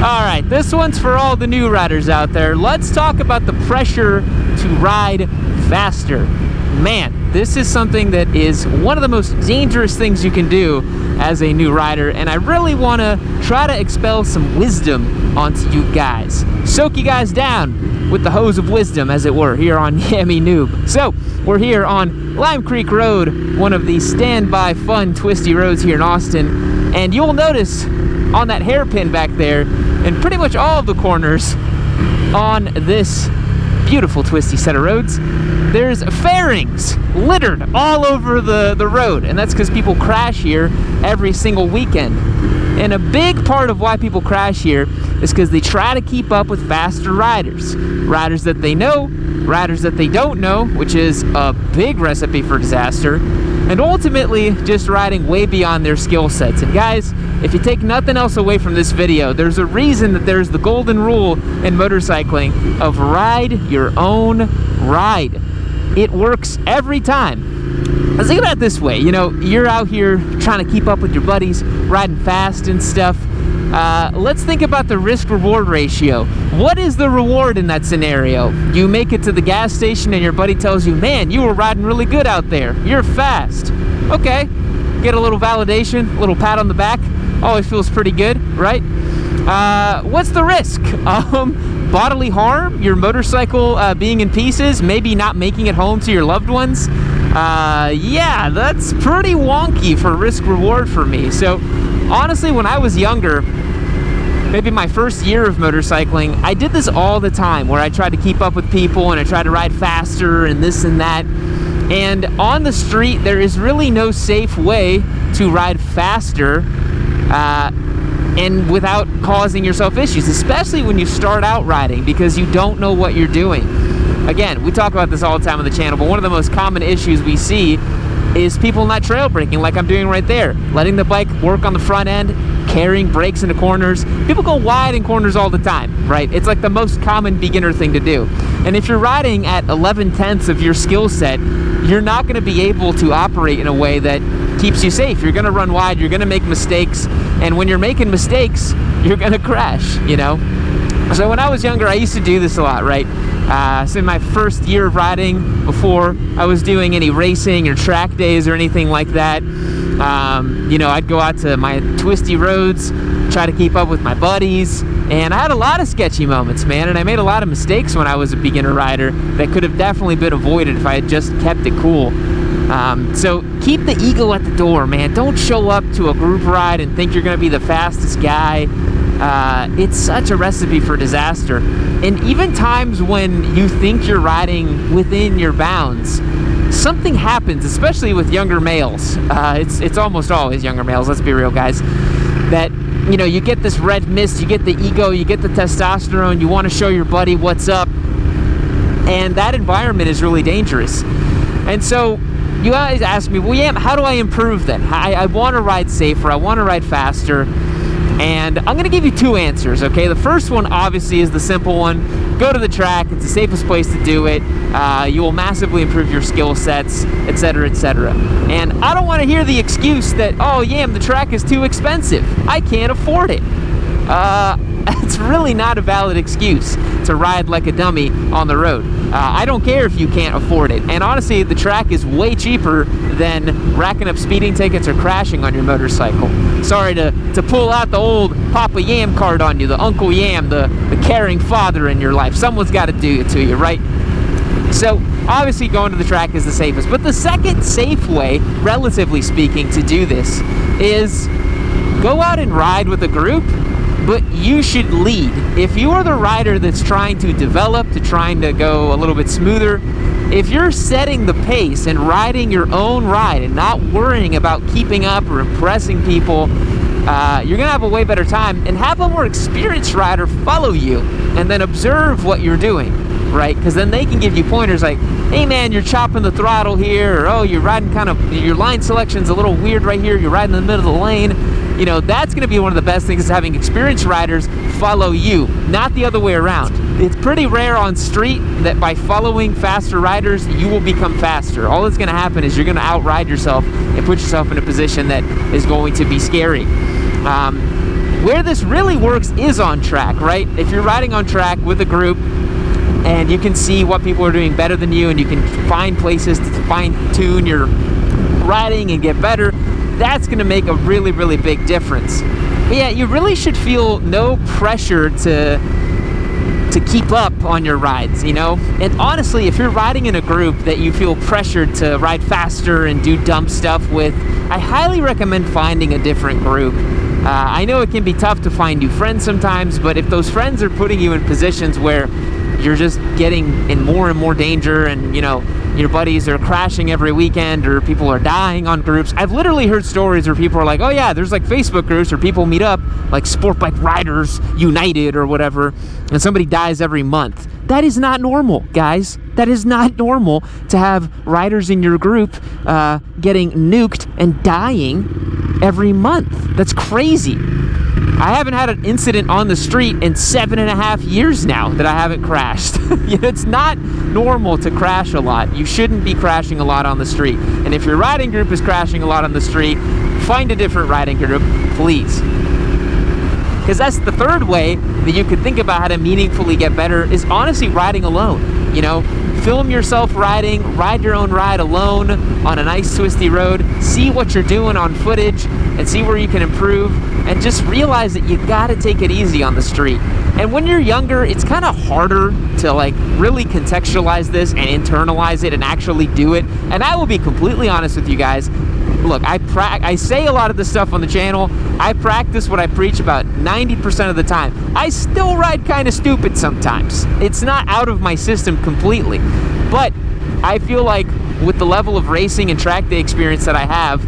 right, this one's for all the new riders out there. Let's talk about the pressure to ride faster. Man, this is something that is one of the most dangerous things you can do as a new rider, and I really want to try to expel some wisdom onto you guys. Soak you guys down with the hose of wisdom, as it were, here on Yami Noob. So, we're here on Lime Creek Road, one of the standby fun twisty roads here in Austin, and you'll notice on that hairpin back there, and pretty much all of the corners on this beautiful twisty set of roads, there's fairings littered all over the road, and that's because people crash here every single weekend. And a big part of why people crash here is because they try to keep up with faster riders. Riders that they know, riders that they don't know, which is a big recipe for disaster, and ultimately just riding way beyond their skill sets. And guys, if you take nothing else away from this video, there's a reason that there's the golden rule in motorcycling of ride your own ride. It works every time. Let's think about it this way. You know, you're out here trying to keep up with your buddies, riding fast and stuff. Let's think about the risk-reward ratio. What is the reward in that scenario? You make it to the gas station and your buddy tells you, man, you were riding really good out there. You're fast. Okay, get a little validation, a little pat on the back. Always feels pretty good, right? What's the risk? Bodily harm, your motorcycle being in pieces, maybe not making it home to your loved ones. Yeah, that's pretty wonky for risk-reward for me. So honestly, when I was younger, maybe my first year of motorcycling, I did this all the time, where I tried to keep up with people and I tried to ride faster and this and that. And on the street, there is really no safe way to ride faster and without causing yourself issues, especially when you start out riding, because you don't know what you're doing. Again, we talk about this all the time on the channel, but one of the most common issues we see is people not trail braking like I'm doing right there, letting the bike work on the front end, carrying brakes into corners. People go wide in corners all the time, right? It's like the most common beginner thing to do. And if you're riding at 11/10ths of your skill set, you're not going to be able to operate in a way that keeps you safe. You're going to run wide, you're going to make mistakes, and when you're making mistakes, you're going to crash, you know? So when I was younger, I used to do this a lot, right? So in my first year of riding, before I was doing any racing or track days or anything like that, you know, I'd go out to my twisty roads, try to keep up with my buddies, and I had a lot of sketchy moments, man, and I made a lot of mistakes when I was a beginner rider that could have definitely been avoided if I had just kept it cool. So keep the ego at the door, man. Don't show up to a group ride and think you're going to be the fastest guy. It's such a recipe for disaster. And even times when you think you're riding within your bounds, something happens, especially with younger males. It's almost always younger males, let's be real, guys, that, you know, you get this red mist, you get the ego, you get the testosterone, you want to show your buddy what's up, and that environment is really dangerous. And so you always ask me, well, yeah, how do I improve then? I want to ride safer, I want to ride faster. And I'm going to give you two answers, okay? The first one, obviously, is the simple one. Go to the track. It's the safest place to do it. You will massively improve your skill sets, etc., etc. And I don't want to hear the excuse that, oh, yeah, the track is too expensive. I can't afford it. It's really not a valid excuse to ride like a dummy on the road. I don't care if you can't afford it. And honestly, the track is way cheaper than racking up speeding tickets or crashing on your motorcycle. Sorry to pull out the old Papa Yam card on you, the Uncle Yam, the caring father in your life. Someone's got to do it to you, right? So obviously going to the track is the safest. But the second safe way, relatively speaking, to do this is go out and ride with a group, but you should lead. If you are the rider that's trying to develop, trying to go a little bit smoother, if you're setting the pace and riding your own ride and not worrying about keeping up or impressing people, you're gonna have a way better time, and have a more experienced rider follow you and then observe what you're doing, right? Because then they can give you pointers like, hey man, you're chopping the throttle here, or oh, you're riding kind of, your line selection's a little weird right here, you're riding in the middle of the lane. You know, that's going to be one of the best things, is having experienced riders follow you, not the other way around. It's pretty rare on street that by following faster riders, you will become faster. All that's going to happen is you're going to outride yourself and put yourself in a position that is going to be scary. Where this really works is on track, right? If you're riding on track with a group and you can see what people are doing better than you and you can find places to fine-tune your riding and get better, that's gonna make a really, really big difference. But yeah, you really should feel no pressure to keep up on your rides, you know? And honestly, if you're riding in a group that you feel pressured to ride faster and do dumb stuff with, I highly recommend finding a different group. I know it can be tough to find new friends sometimes, but if those friends are putting you in positions where you're just getting in more and more danger and, you know, your buddies are crashing every weekend or people are dying on groups. I've literally heard stories where people are like, oh yeah, there's like Facebook groups where people meet up, like Sport Bike Riders United or whatever, and somebody dies every month. That is not normal, guys. That is not normal to have riders in your group getting nuked and dying every month. That's crazy. I haven't had an incident on the street in 7.5 years now that I haven't crashed. It's not normal to crash a lot. You shouldn't be crashing a lot on the street. And if your riding group is crashing a lot on the street, find a different riding group, please. Because that's the third way that you could think about how to meaningfully get better is honestly riding alone. You know, film yourself riding, ride your own ride alone on a nice twisty road, see what you're doing on footage and see where you can improve, and just realize that you gotta take it easy on the street. And when you're younger, it's kind of harder to like really contextualize this and internalize it and actually do it. And I will be completely honest with you guys. Look, I say a lot of this stuff on the channel. I practice what I preach about 90% of the time. I still ride kind of stupid sometimes. It's not out of my system completely. But I feel like with the level of racing and track day experience that I have,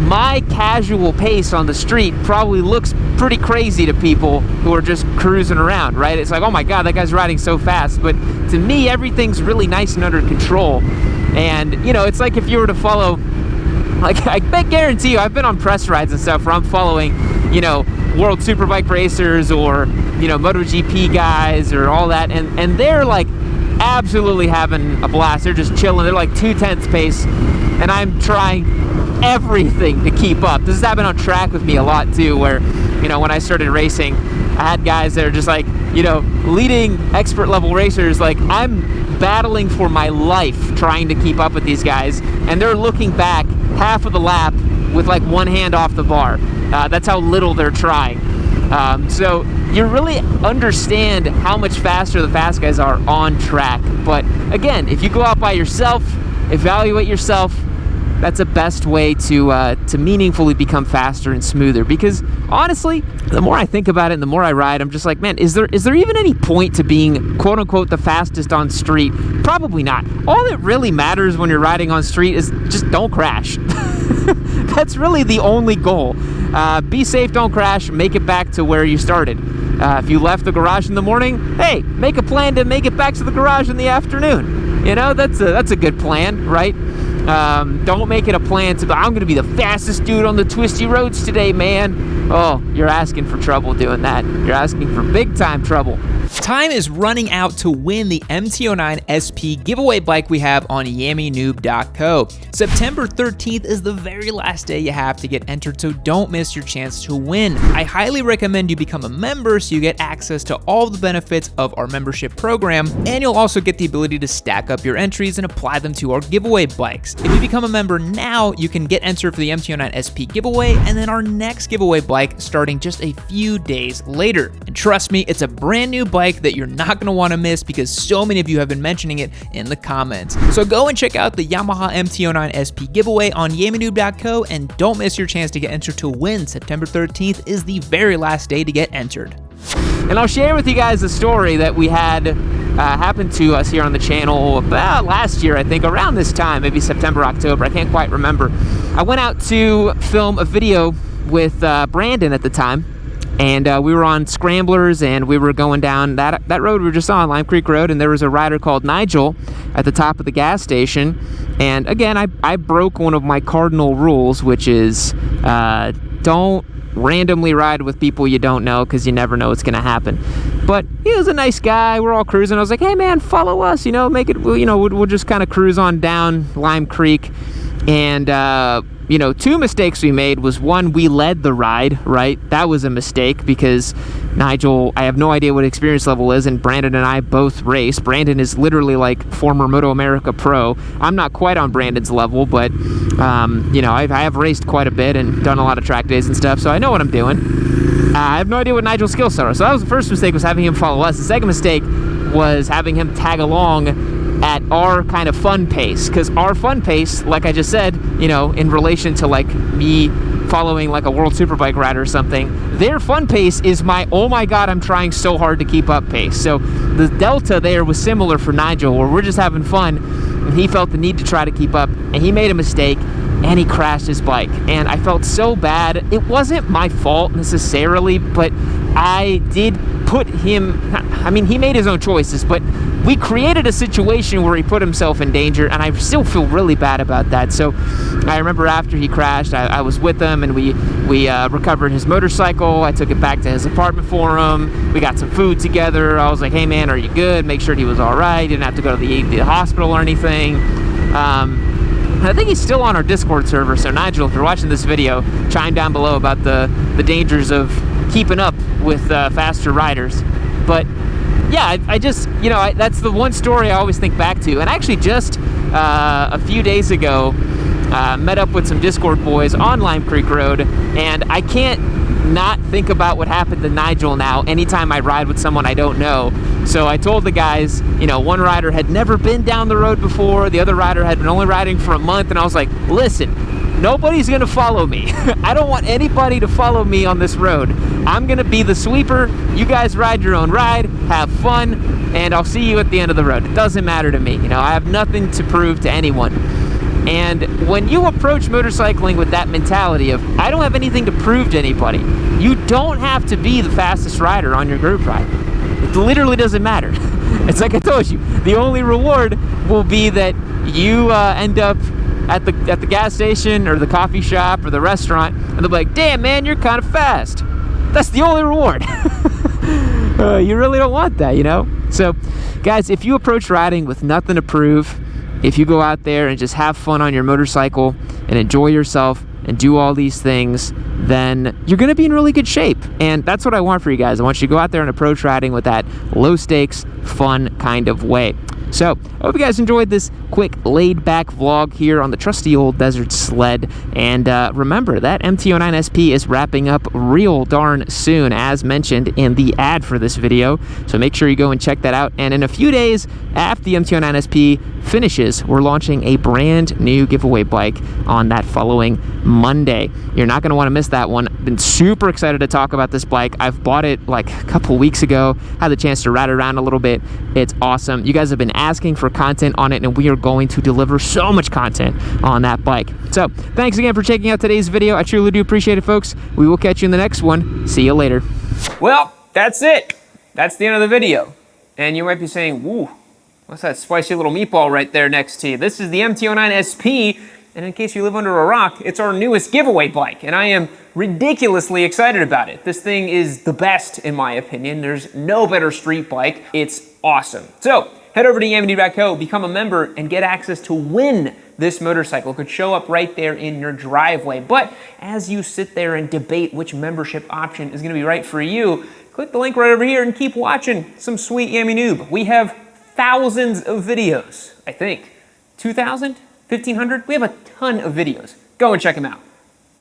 my casual pace on the street probably looks pretty crazy to people who are just cruising around, right? It's like, oh my God, that guy's riding so fast. But to me, everything's really nice and under control. And, you know, it's like if you were to follow, like, I guarantee you, I've been on press rides and stuff where I'm following, you know, World Superbike racers or, you know, MotoGP guys or all that. And they're like absolutely having a blast. They're just chilling. They're like 2/10 pace. And I'm trying everything to keep up. This has happened on track with me a lot too, where, you know, when I started racing, I had guys that are just like, you know, leading expert level racers. Like, I'm battling for my life trying to keep up with these guys, and they're looking back half of the lap with like one hand off the bar. That's how little they're trying. So you really understand how much faster the fast guys are on track. But again, if you go out by yourself, evaluate yourself, that's the best way to meaningfully become faster and smoother. Because honestly, the more I think about it and the more I ride, I'm just like, man, is there even any point to being quote unquote the fastest on street? Probably not. All that really matters when you're riding on street is just don't crash. That's really the only goal. Be safe, don't crash, make it back to where you started. If you left the garage in the morning, hey, make a plan to make it back to the garage in the afternoon. You know, that's a good plan, right? Don't make it a plan to, I'm gonna be the fastest dude on the twisty roads today, man. Oh, you're asking for trouble doing that. You're asking for big time trouble. Time is running out to win the MT09 SP giveaway bike we have on yammynoob.co. September 13th is the very last day you have to get entered, so don't miss your chance to win. I highly recommend you become a member so you get access to all the benefits of our membership program, and you'll also get the ability to stack up your entries and apply them to our giveaway bikes. If you become a member now, you can get entered for the MT09 SP giveaway and then our next giveaway bike starting just a few days later. And trust me, it's a brand new bike that you're not going to want to miss because so many of you have been mentioning it in the comments. So go and check out the Yamaha MT09 SP giveaway on yammynoob.co and don't miss your chance to get entered to win. September 13th is the very last day to get entered. And I'll share with you guys a story that we had happen to us here on the channel about last year, I think, around this time, maybe September, October, I can't quite remember. I went out to film a video with Brandon at the time, and we were on Scramblers, and we were going down that road we were just on, Lime Creek Road, and there was a rider called Nigel at the top of the gas station. And again, I broke one of my cardinal rules, which is don't randomly ride with people you don't know, because you never know what's going to happen. But he was a nice guy. We're all cruising. I was like, hey man, follow us, you know, make it, you know, we'll just kind of cruise on down Lime Creek. And, you know, two mistakes we made was, one, we led the ride, right? That was a mistake because Nigel, I have no idea what experience level is, and Brandon and I both race. Brandon is literally like former Moto America pro. I'm not quite on Brandon's level, but, you know, I have raced quite a bit and done a lot of track days and stuff, so I know what I'm doing. I have no idea what Nigel's skill set are. So that was the first mistake, was having him follow us. The second mistake was having him tag along at our kind of fun pace, because our fun pace, like I just said, you know, in relation to like me following like a World Superbike rider or something, their fun pace is my, oh my god, I'm trying so hard to keep up pace. So the delta there was similar for Nigel, where we're just having fun and he felt the need to try to keep up, and he made a mistake and he crashed his bike, and I felt so bad. It wasn't my fault necessarily, but I did put him, I mean, he made his own choices, but we created a situation where he put himself in danger, and I still feel really bad about that. So I remember after he crashed, I was with him, and we recovered his motorcycle. I took it back to his apartment for him. We got some food together. I was like, hey man, are you good? Make sure he was all right. Didn't have to go to the hospital or anything. I think he's still on our Discord server, so Nigel, if you're watching this video, chime down below about the dangers of keeping up with faster riders. But yeah, I just, you know, that's the one story I always think back to. And actually just a few days ago, met up with some Discord boys on Lime Creek Road, and I can't not think about what happened to Nigel now anytime I ride with someone I don't know. So I told the guys, you know, one rider had never been down the road before, the other rider had been only riding for a month, and I was like, listen, nobody's gonna follow me. I don't want anybody to follow me on this road. I'm gonna be the sweeper. You guys ride your own ride, have fun, and I'll see you at the end of the road. It doesn't matter to me, you know, I have nothing to prove to anyone. And when you approach motorcycling with that mentality of, I don't have anything to prove to anybody, you don't have to be the fastest rider on your group ride. It literally doesn't matter. It's like I told you, the only reward will be that you end up at the gas station or the coffee shop or the restaurant, and they'll be like, damn man, you're kind of fast. That's the only reward. You really don't want that, you know? So guys, if you approach riding with nothing to prove, if you go out there and just have fun on your motorcycle and enjoy yourself and do all these things, then you're gonna be in really good shape. And that's what I want for you guys. I want you to go out there and approach riding with that low stakes, fun kind of way. So I hope you guys enjoyed this quick laid back vlog here on the trusty old desert sled. And remember that MT-09 SP is wrapping up real darn soon, as mentioned in the ad for this video. So make sure you go and check that out. And in a few days after the MT-09 SP finishes, we're launching a brand new giveaway bike on that following Monday. You're not going to want to miss that one. Been super excited to talk about this bike. I've bought it like a couple weeks ago, had the chance to ride around a little bit. It's awesome. You guys have been asking for content on it, and we are going to deliver so much content on that bike. So thanks again for checking out today's video. I truly do appreciate it, folks. We will catch you in the next one. See you later. Well, that's it. That's the end of the video. And you might be saying, woo, what's that spicy little meatball right there next to you? This is the MT-09 SP, and in case you live under a rock, it's our newest giveaway bike, and I am ridiculously excited about it. This thing is the best, in my opinion. There's no better street bike. It's awesome. So head over to yamd.co, become a member, and get access to win this motorcycle. It could show up right there in your driveway. But as you sit there and debate which membership option is going to be right for you, click the link right over here and keep watching some sweet Yammy Noob. We have thousands of videos, I think. 2,000? 1,500? We have a ton of videos. Go and check them out.